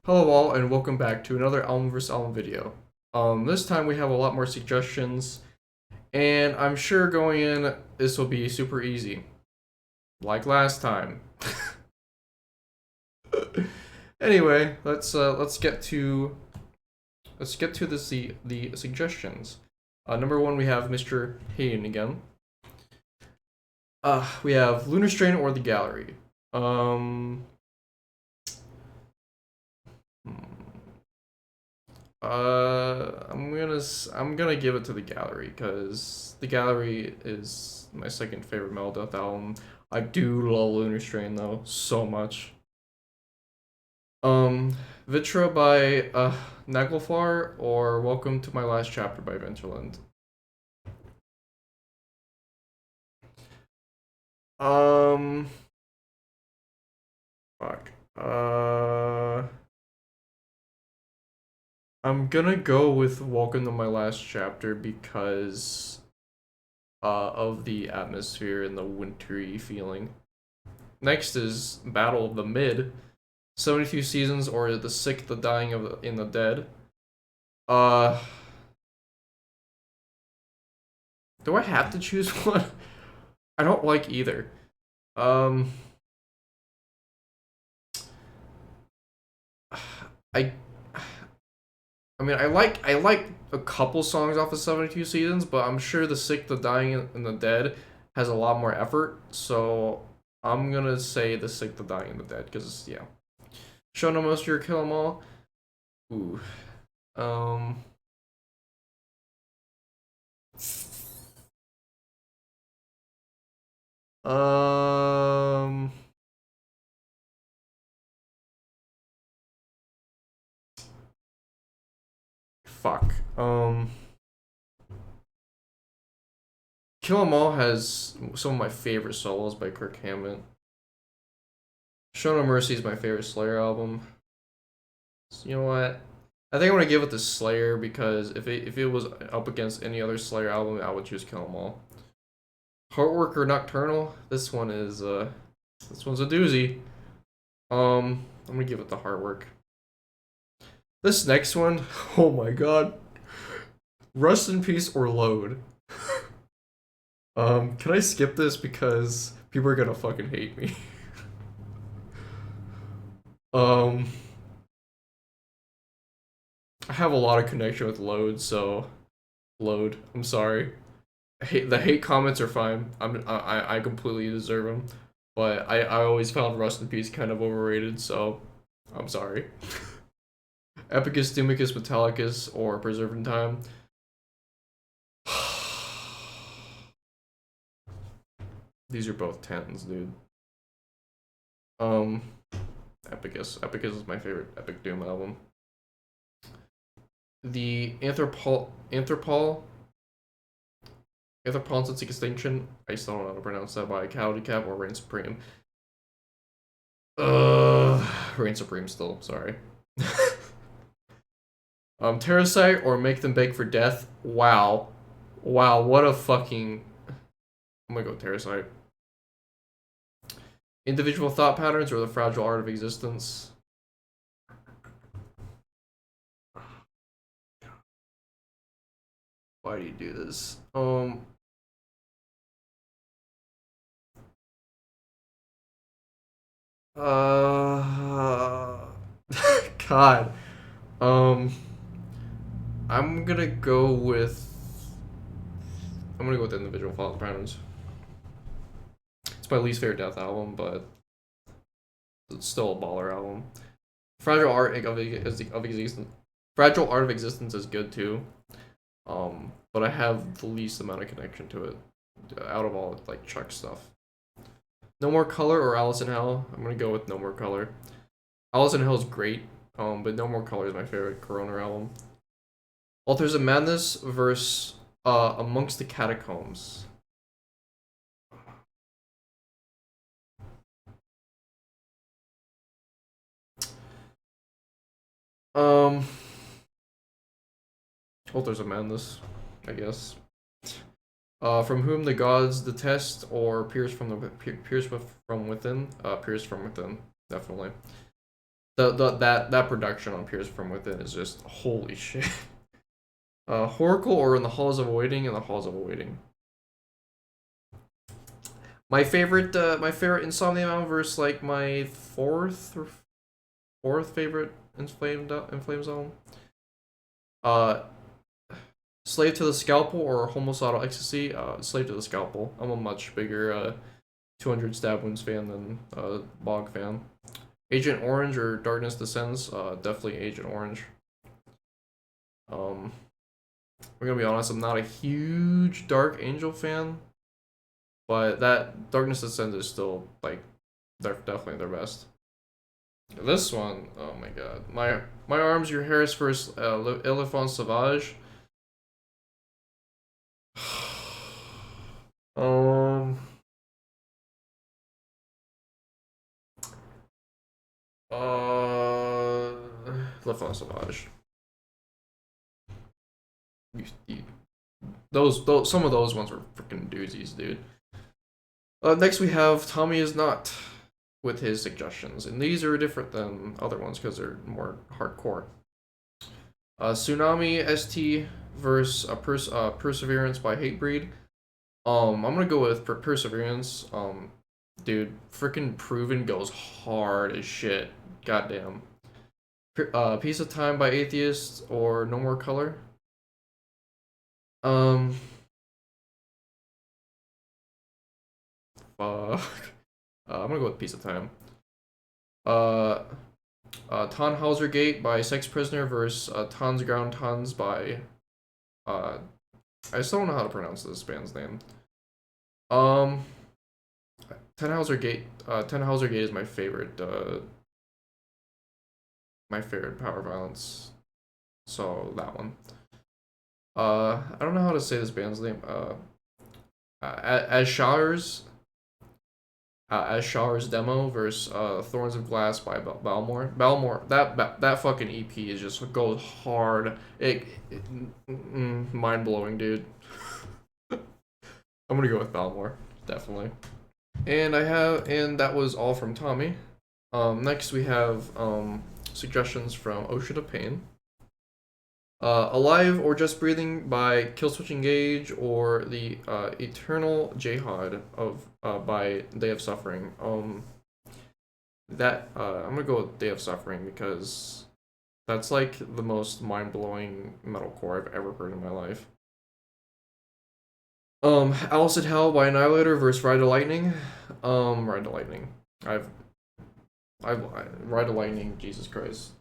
Hello all, and welcome back to another album vs. album video. This time we have a lot more suggestions, and I'm sure going in, this will be super easy. Like last time. Anyway, let's get to the suggestions. Number one, we have Mr. Hayden again. We have Lunar Strain or The Gallery. Um, I'm gonna give it to The Gallery because The Gallery is my second favorite metal death album. I do love Lunar Strain though so much. Um, Vitra by Naglfar or Welcome to My Last Chapter by Ventureland. Um, fuck. I'm gonna go with Welcome to My Last Chapter because of the atmosphere and the wintry feeling. Next is Battle of the Mid, 72 Seasons or The Sick, the Dying of in the Dead. Uh, do I have to choose one? I don't like either. Um, I, I mean, I like a couple songs off of 72 Seasons, but I'm sure The Sick, the Dying, and the Dead has a lot more effort. So I'm gonna say The Sick, the Dying, and the Dead because yeah, Show No Mercy or Kill 'Em All. Ooh, um, um. Fuck. Kill 'Em All has some of my favorite solos by Kirk Hammett. Show No Mercy is my favorite Slayer album. So, you know what? I think I'm gonna give it to Slayer because if it was up against any other Slayer album, I would choose Kill 'Em All. Heartwork or Nocturnal? This one's a doozy. I'm gonna give it the Heartwork. This next one, oh my god. Rust in Peace or Load. Can I skip this because people are gonna fucking hate me? um, I have a lot of connection with Load, so Load. I'm sorry. The hate comments are fine. I completely deserve them, but I always found Rust in Peace kind of overrated, so I'm sorry. Epicus, Dumicus, Metallicus, or Preserve in Time. These are both tens, dude. Um, Epicus. Epicus is my favorite Epic Doom album. The Anthropol Since Extinction. I still don't know how to pronounce that by Cowdy Cap or Reign Supreme. Reign Supreme still, sorry. Terracite or Make Them Beg for Death. Wow. Wow, what a fucking... I'm gonna go Terracite. Individual Thought Patterns or The Fragile Art of Existence. Why do you do this? God. Um, I'm gonna go with. I'm gonna go with Individual Thought Patterns. It's my least favorite Death album, but it's still a baller album. Fragile Art of Existence. Fragile Art of Existence is good too. But I have the least amount of connection to it out of all like Chuck stuff. No More Color or Alice in Hell? I'm gonna go with No More Color. Alice in Hell is great, but No More Color is my favorite Corona album. Authors of Madness versus Amongst the Catacombs. Um, Authors of Madness, I guess. From Whom the Gods Detest or Pierce from Within. Pierce from Within, definitely. that production on Pierce from Within is just holy shit. Horacle or In the Halls of Awaiting. In the Halls of Awaiting. My favorite Insomnia Mountain versus like my fourth favorite Inflamed Zone. Uh, Slave to the Scalpel or Homicidal Ecstasy. Slave to the Scalpel. I'm a much bigger 200 stab wounds fan than Bog fan. Agent Orange or Darkness Descends. Definitely Agent Orange. We're gonna be honest. I'm not a huge Dark Angel fan, but that Darkness Descends is still like they're definitely their best. This one, oh my god, my arms, your hairs first. Elephant Sauvage. um. Uh. Elephant Sauvage. You, those some of those ones were freaking doozies, dude. Next we have Tommy Is Not with his suggestions, and these are different than other ones because they're more hardcore. Tsunami ST versus Perseverance by Hatebreed. I'm gonna go with Perseverance. Dude, freaking Proven goes hard as shit. Goddamn. Piece of Time by Atheist or No More Color. Um. Fuck. I'm gonna go with Piece of Time. Uh. Tannhauser Gate by Sex Prisoner versus Tons Ground Tons by. I still don't know how to pronounce this band's name. Um. Tannhauser Gate. Tannhauser Gate is my favorite. My favorite power violence. So that one. I don't know how to say this band's name. As Showers. As Showers demo versus Thorns of Glass by Balmore. Balmore, that fucking EP is just goes hard. Mind blowing, dude. I'm gonna go with Balmore, definitely. And that was all from Tommy. Next we have suggestions from Ocean of Pain. Alive or Just Breathing by Killswitch Engage or the Eternal Jihad of by Day of Suffering. I'm gonna go with Day of Suffering because that's like the most mind-blowing metalcore I've ever heard in my life. Alice in Hell by Annihilator versus Ride of Lightning. Ride of Lightning. I've Ride of Lightning. Jesus Christ.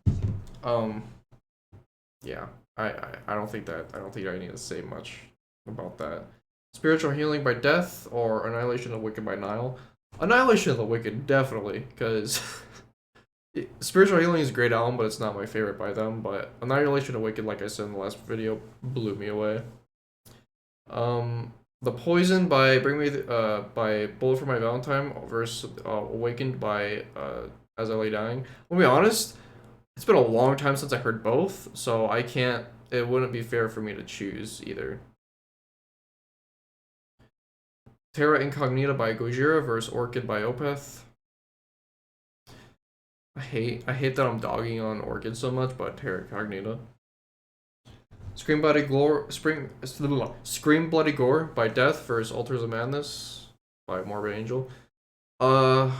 Yeah. I don't think I need to say much about that. Spiritual Healing by Death or Annihilation of the Wicked by Nile. Annihilation of the Wicked, definitely, because Spiritual Healing is a great album, but it's not my favorite by them. But Annihilation of the Wicked, like I said in the last video, blew me away. The Poison by by Bullet for My Valentine versus Awakened by As I Lay Dying. I'll be honest, it's been a long time since I heard both, so I can't. It wouldn't be fair for me to choose either. Terra Incognita by Gojira versus Orchid by Opeth. I hate that I'm dogging on Orchid so much, but Terra Incognita. Scream Bloody Gore by Death versus Altars of Madness by Morbid Angel. I'm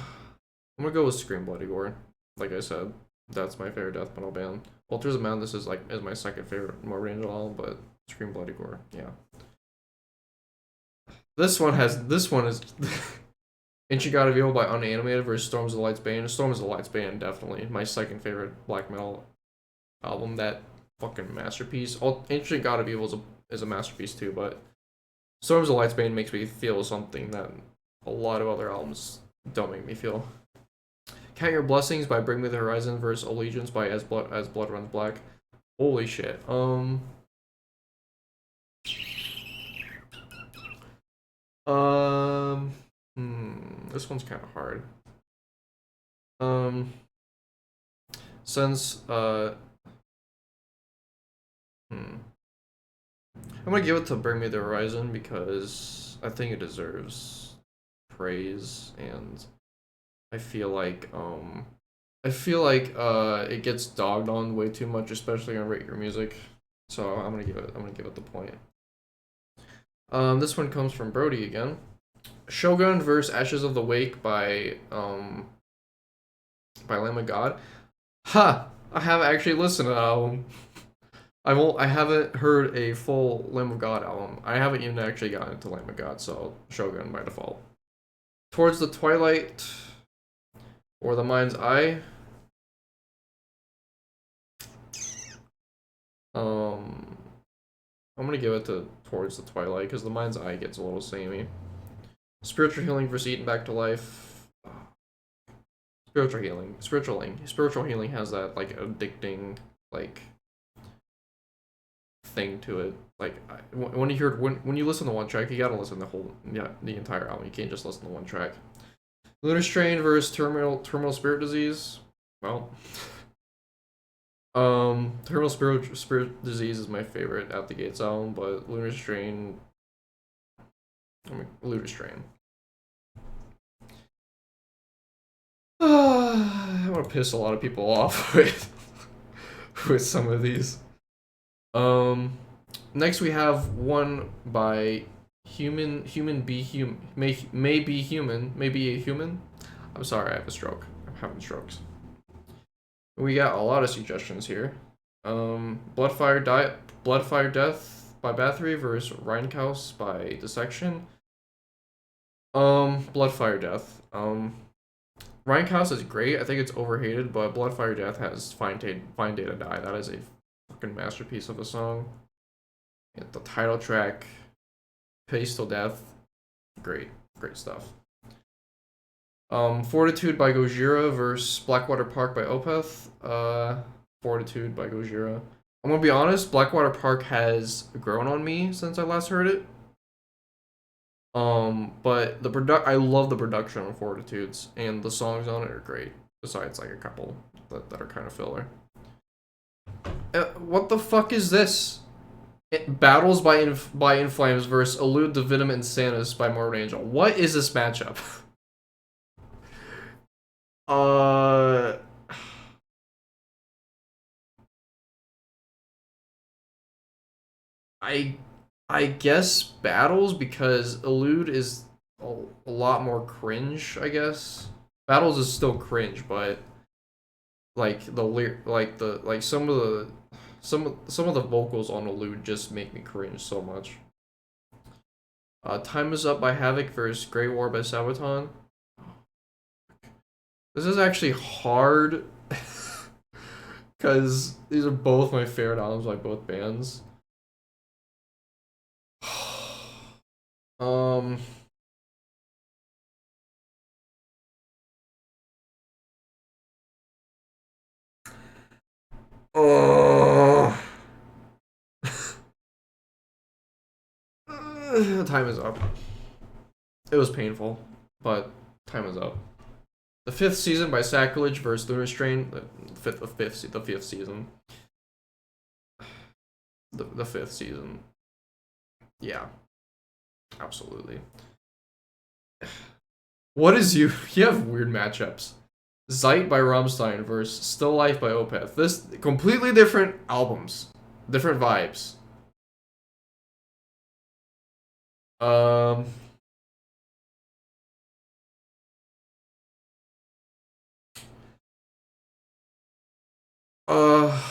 gonna go with Scream Bloody Gore. Like I said, that's my favorite death metal band. Altars of Madness is my second favorite Morbid Angel album, but Scream Bloody Gore, yeah. This one is Ancient God of Evil by Unanimated versus Storms of the Lights Bane. Storms of the Lights Bane, definitely my second favorite black metal album. That fucking masterpiece. Ancient God of Evil is a masterpiece too, but Storms of the Lights Bane makes me feel something that a lot of other albums don't make me feel. Count Your Blessings by Bring Me the Horizon versus Allegiance by As Blood Runs Black. Holy shit. This one's kind of hard. Since I'm gonna give it to Bring Me the Horizon because I think it deserves praise, and I feel like I feel like it gets dogged on way too much, especially on Rate Your Music. So I'm gonna give it the point. This one comes from Brody again. Shogun vs. Ashes of the Wake by Lamb of God. Ha! I haven't actually listened to that album. I haven't heard a full Lamb of God album. I haven't even actually gotten into Lamb of God, so Shogun by default. Towards the Twilight or the Mind's Eye. Um, I'm gonna give it to Towards the Twilight because the Mind's Eye gets a little samey. Spiritual Healing versus Eaten Back to Life. Spiritual healing has that like addicting like thing to it. Like when you hear when you listen to one track, you gotta listen to the entire album. You can't just listen to one track. Lunar Strain versus Terminal Spirit Disease. Well, Terminal Spirit Disease is my favorite Out the Gates album, but Lunar Strain. Lunar Strain. I'm gonna piss a lot of people off with some of these. Next we have one by human be human may be human may be a human. I'm sorry, I have a stroke. I'm having strokes. We got a lot of suggestions here. Bloodfire Death by Bathory versus Rheinkaus by Dissection. Bloodfire Death. Rheinkaus is great. I think it's overhated, but Bloodfire Death has Fine Day to Die. That is a fucking masterpiece of a song. And the title track, Pace Till Death, great stuff. Fortitude by Gojira versus Blackwater Park by Opeth. Fortitude by Gojira. I'm gonna be honest, Blackwater Park has grown on me since I last heard it. But I love the production on Fortitudes, and the songs on it are great. Besides, like a couple that are kind of filler. What the fuck is this? Battles by In Flames versus Elude, Divinum, and Sanus by Morbid Angel. What is this matchup? uh, I I guess Battles because Elude is a lot more cringe. I guess Battles is still cringe, but like some of the vocals on Elude just make me cringe so much. Time is Up by Havoc versus Grey War by Sabaton. This is actually hard because these are both my favorite albums by both bands. um, oh, Time is Up. It was painful, but time is up. The fifth season by Sacrilege versus Lunar Strain. The fifth season. The fifth season. Yeah, absolutely. What is you? You have weird matchups. Zeit by Rammstein versus Still Life by Opeth. This completely different albums, different vibes. Um. Uh.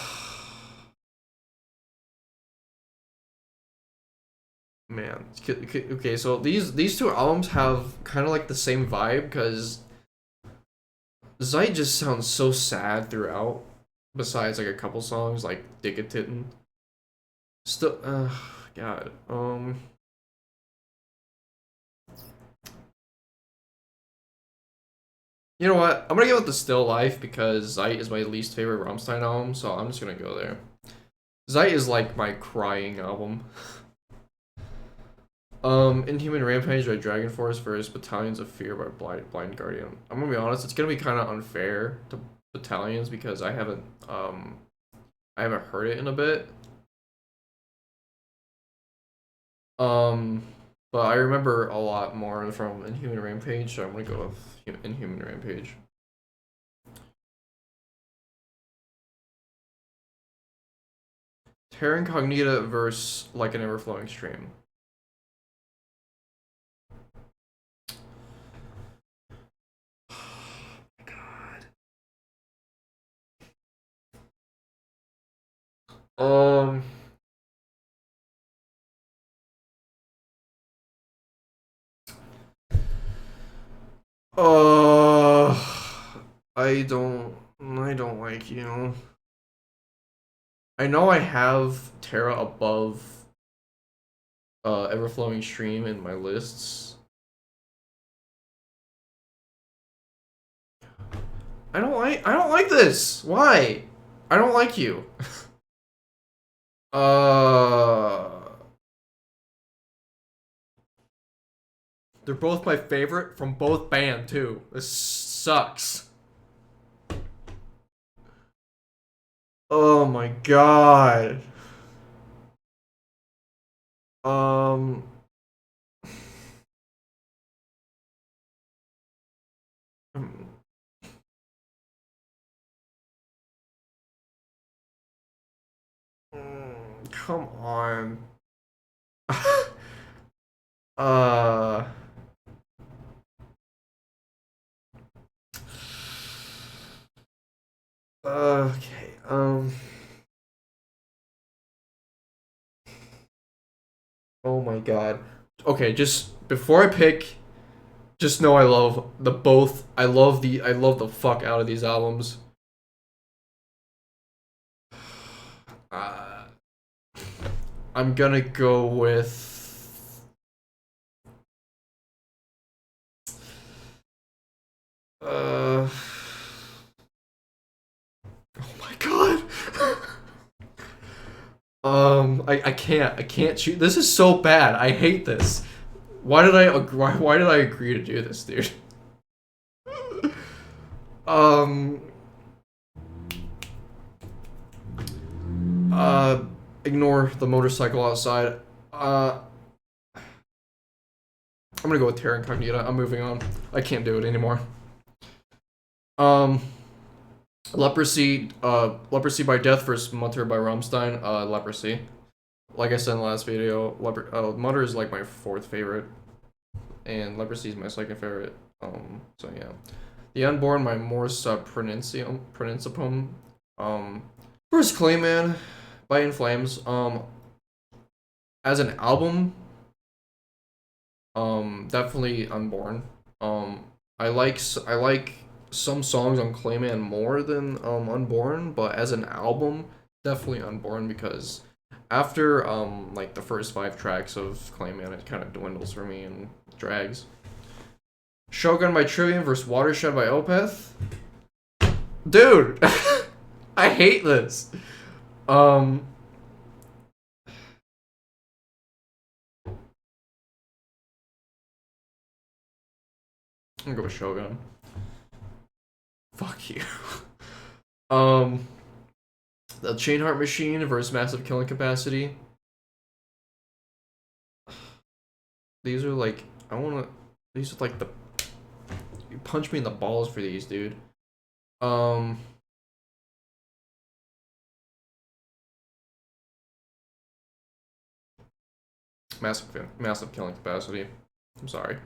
Man. Okay, so these two albums have kind of like the same vibe because Zeit just sounds so sad throughout. Besides like a couple songs like Dickatitten. Still, God. You know what? I'm gonna go with the Still Life because Zeit is my least favorite Rammstein album, so I'm just gonna go there. Zeit is like my crying album. Inhuman Rampage by Dragon Force versus Battalions of Fear by Blind Guardian. I'm gonna be honest, it's gonna be kind of unfair to Battalions because I haven't heard it in a bit. Um, but I remember a lot more from Inhuman Rampage, so I'm gonna go with Inhuman Rampage. Terra Incognita versus Like an Ever-Flowing Stream. Um. Uh. I don't like you. I know I have Terra above Everflowing Stream in my lists. I don't like this. Why? I don't like you. uh They're both my favorite from both band too. This sucks. Oh my god. Um come on. uh okay. Oh my god. Okay, just before I pick, just know I love the both. I love the fuck out of these albums. Uh, I'm gonna go with. Uh, oh my god. I can't choose. This is so bad. I hate this. Why did I agree to do this, dude? um. Uh. Ignore the motorcycle outside. I'm gonna go with Terra Incognita. I'm moving on. I can't do it anymore. Um. Leprosy by Death versus Mutter by Rammstein. Leprosy. Like I said in the last video, Mutter is like my fourth favorite, and Leprosy is my second favorite. So yeah. The Unborn by Morse Principum. First Clayman by In Flames. As an album, definitely Unborn. I like some songs on Clayman more than Unborn, but as an album, definitely Unborn because after like the first 5 tracks of Clayman, it kind of dwindles for me and drags. Shogun by Trivium versus Watershed by Opeth. Dude, I hate this. I'm gonna go with Shogun. Fuck you. Um, the Chain Heart Machine versus Massive Killing Capacity. These are like these are like the you punch me in the balls for these, dude. Um, massive killing capacity. I'm sorry.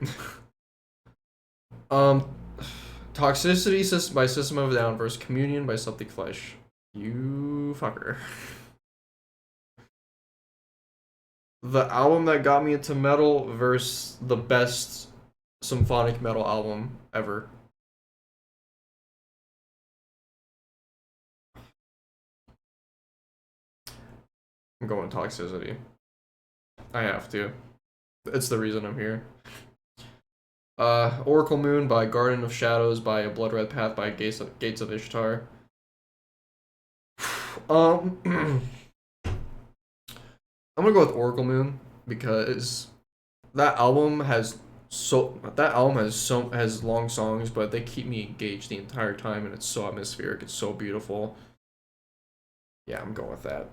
um, Toxicity by System of a Down versus Communion by Something Flesh. You fucker. The album that got me into metal versus the best symphonic metal album ever. I'm going Toxicity. I have to. It's the reason I'm here. Oracle Moon by Garden of Shadows by A Blood Red Path by Gates of Ishtar. I'm gonna go with Oracle Moon because that album has has long songs, but they keep me engaged the entire time, and it's so atmospheric. It's so beautiful. Yeah, I'm going with that.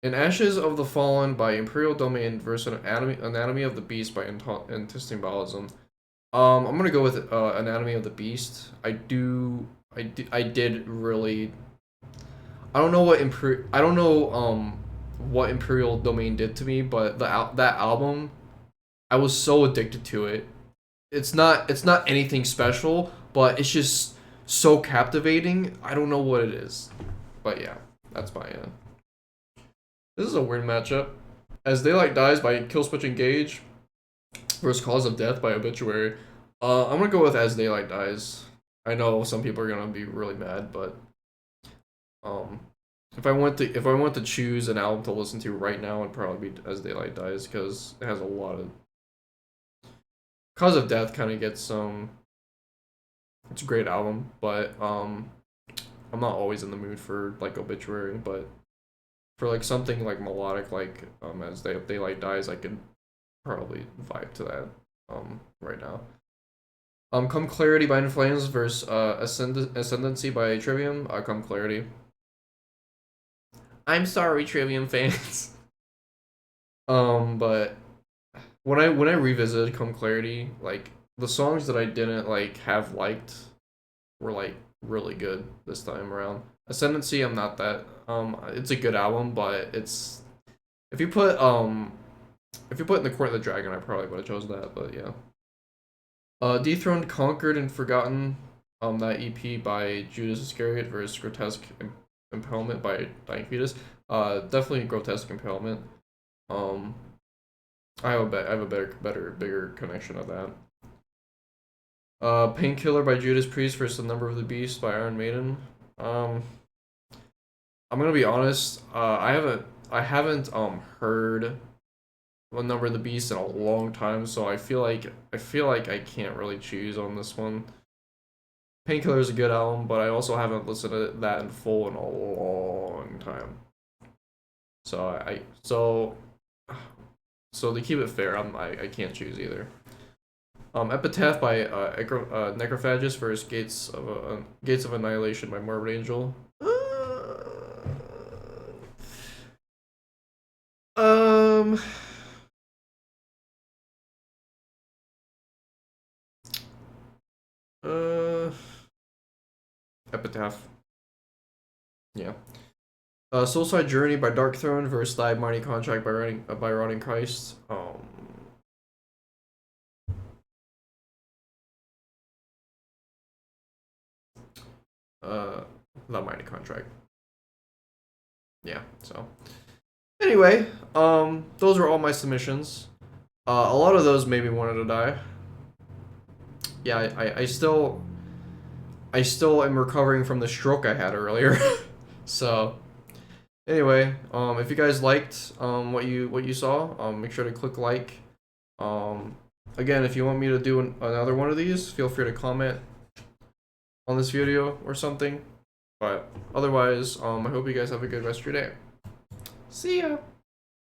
In Ashes of the Fallen by Imperial Domain versus Anatomy of the Beast by Intestine Ballism. I'm gonna go with Anatomy of the Beast. I did really. I don't know what improve. I don't know what Imperial Domain did to me, but that album, I was so addicted to it. It's not anything special, but it's just so captivating. I don't know what it is, but yeah, that's my. This is a weird matchup. As Daylight Dies by Killswitch Engage versus Cause of Death by Obituary. I'm gonna go with As Daylight Dies. I know some people are gonna be really mad, but um, if I want to choose an album to listen to right now, it'd probably be As Daylight Dies because it has a lot of. Cause of Death kind of gets some. It's a great album, but I'm not always in the mood for like Obituary, but for like something like melodic, like As Daylight Dies, I can probably vibe to that right now. Come Clarity by In Flames versus Ascendancy by Trivium. Come Clarity. I'm sorry, Trivium fans. But when I revisited Come Clarity, like the songs that I didn't like have liked were like really good this time around. Ascendancy, I'm not that. It's a good album, but it's if you put in the Court of the Dragon, I probably would have chose that. But yeah. Dethroned, Conquered, and Forgotten. That EP by Judas Iscariot versus Grotesque Impalement by Dying Fetus. Definitely Grotesque Impalement. I have a bigger connection of that. Painkiller by Judas Priest versus The Number of the Beast by Iron Maiden. I'm gonna be honest. I haven't heard The Number of the Beast in a long time, so I feel like I can't really choose on this one. Painkiller is a good album, but I also haven't listened to that in full in a long time. So to keep it fair, I can't choose either. Epitaph by Necrophagus versus Gates of Annihilation by Morbid Angel. Um. Epitaph. Yeah. Soulside Journey by Dark Throne versus Thy Mighty Contract by Rotting Christ. The Mighty Contract. Yeah. So. Anyway, those were all my submissions. A lot of those made me wanted to die. Yeah, I still am recovering from the stroke I had earlier. So anyway, if you guys liked what you saw, make sure to click like. Again, if you want me to do another one of these, feel free to comment on this video or something. But otherwise, I hope you guys have a good rest of your day. See ya.